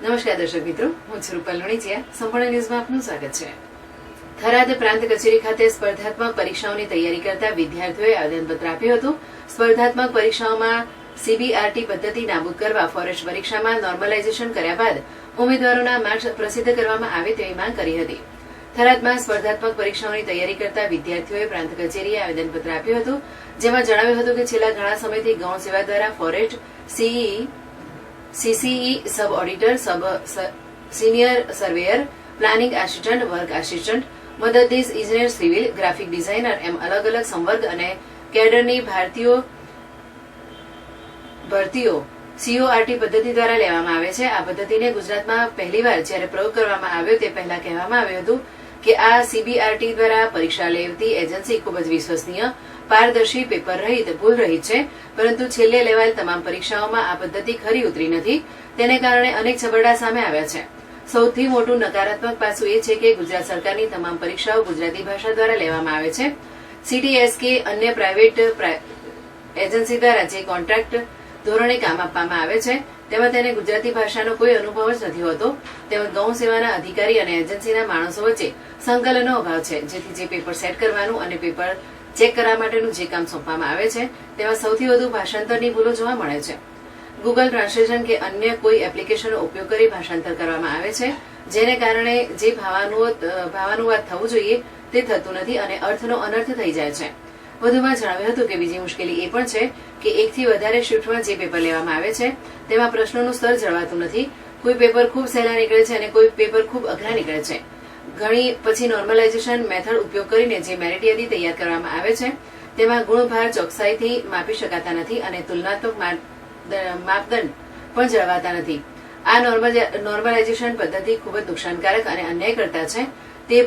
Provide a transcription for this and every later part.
નમસ્કાર દર્શક મિત્રો, હું છું રૂપલ લુણીચિયા. સંપૂર્ણ ન્યૂઝમાં આપનું સ્વાગત છે. થરાદ પ્રાંત કચેરી ખાતે સ્પર્ધાત્મક પરીક્ષાઓની તૈયારી કરતા વિદ્યાર્થીઓએ આવેદનપત્ર આપ્યું હતું. સ્પર્ધાત્મક પરીક્ષાઓમાં સીબીઆરટી પદ્ધતિ નાબૂદ કરવા ફોરેસ્ટ પરીક્ષામાં નોર્મલાઇઝેશન કર્યા બાદ ઉમેદવારોના માર્ક્સ પ્રસિદ્ધ કરવામાં આવે તેવી માંગ કરી હતી. થરાદમાં સ્પર્ધાત્મક પરીક્ષાઓની તૈયારી કરતા વિદ્યાર્થીઓએ પ્રાંત કચેરીએ આવેદનપત્ર આપ્યું હતું, જેમાં જણાવ્યું હતું કે છેલ્લા ઘણા સમયથી ગૌણ સેવા દ્વારા forest, CCE, sub auditor, senior surveyor, planning assistant, work assistant, મદદનીશ ઇજનેર સિવિલ, ગ્રાફિક ડિઝાઇનર એમ અલગ અલગ સંવર્ગ અને કેડરની ભરતીઓ સીઓઆરટી પદ્ધતિ દ્વારા લેવામાં આવે છે. આ પદ્ધતિને ગુજરાતમાં પહેલીવાર જ્યારે પ્રયોગ કરવામાં આવ્યો તે પહેલા કહેવામાં આવ્યું હતું કે આ સીબીઆરટી દ્વારા પરીક્ષા લેવતી એજન્સી ખૂબ જ વિશ્વસનીય, પારદર્શી, પેપર રહિત, ભૂલ રહિત છે. પરંતુ છેલ્લે લેવાયેલ તમામ પરીક્ષાઓમાં આ પદ્ધતિ ખરી ઉતરી નથી. તેને કારણે અનેક છબરડા સામે આવ્યા છે. સૌથી મોટું નકારાત્મક પાસું એ છે કે ગુજરાત સરકારની તમામ પરીક્ષાઓ ગુજરાતી ભાષા દ્વારા લેવામાં આવે છે. સીટીએસકે અન્ય પ્રાઇવેટ એજન્સી દ્વારા જે કોન્ટ્રાક્ટ ધોરણે કામ આપવામાં આવે છે તેમાં તેને ગુજરાતી ભાષાનો કોઈ અનુભવ જ નથી હોતો. તેમજ ગૌણ સેવાના અધિકારી અને એજન્સીના માણસો વચ્ચે સંકલનનો અભાવ છે, જેથી જે પેપર સેટ કરવાનું અને પેપર ચેક કરવા માટેનું જે કામ સોંપવામાં આવે છે તેમાં સૌથી વધુ ભાષાંતરની ભૂલો જોવા મળે છે. ગૂગલ ટ્રાન્સલેશન કે અન્ય કોઈ એપ્લિકેશનનો ઉપયોગ કરી ભાષાંતર કરવામાં આવે છે, જેને કારણે જે ભાવાનુવાદ થવું જોઈએ તે થતું નથી અને અર્થનો અનર્થ થઈ જાય છે. વધુમાં જણાવ્યું હતું કે બીજી મુશ્કેલી એ પણ છે કે એકથી વધારે શિફ્ટમાં જે પેપર લેવામાં આવે છે તેમાં પ્રશ્નોનું સ્તર જળવાતું નથી. કોઈ પેપર ખૂબ સહેલા નીકળે છે અને કોઈ પેપર ખૂબ અઘરા નીકળે છે. ઘણી પછી નોર્મલાઇઝેશન મેથડ ઉપયોગ કરીને જે મેરિટ યાદી તૈયાર કરવામાં આવે છે તેમાં ગુણભાર ચોકસાઈથી માપી શકાતા નથી અને તુલનાત્મક માપદંડ પણ જળવાતા નથી. આ નોર્મલાઇઝેશન પદ્ધતિ ખૂબ જ નુકસાનકારક અને અન્યાયકર્તા છે. તે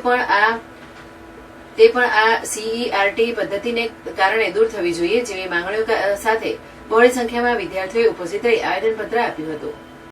પણ આ સીઈઆરટી પદ્ધતિને કારણે દૂર થવી જોઈએ જેવી માંગણીઓ સાથે બહોળી સંખ્યામાં વિદ્યાર્થીઓએ ઉપસ્થિત રહી આવેદનપત્ર આપ્યું હતું.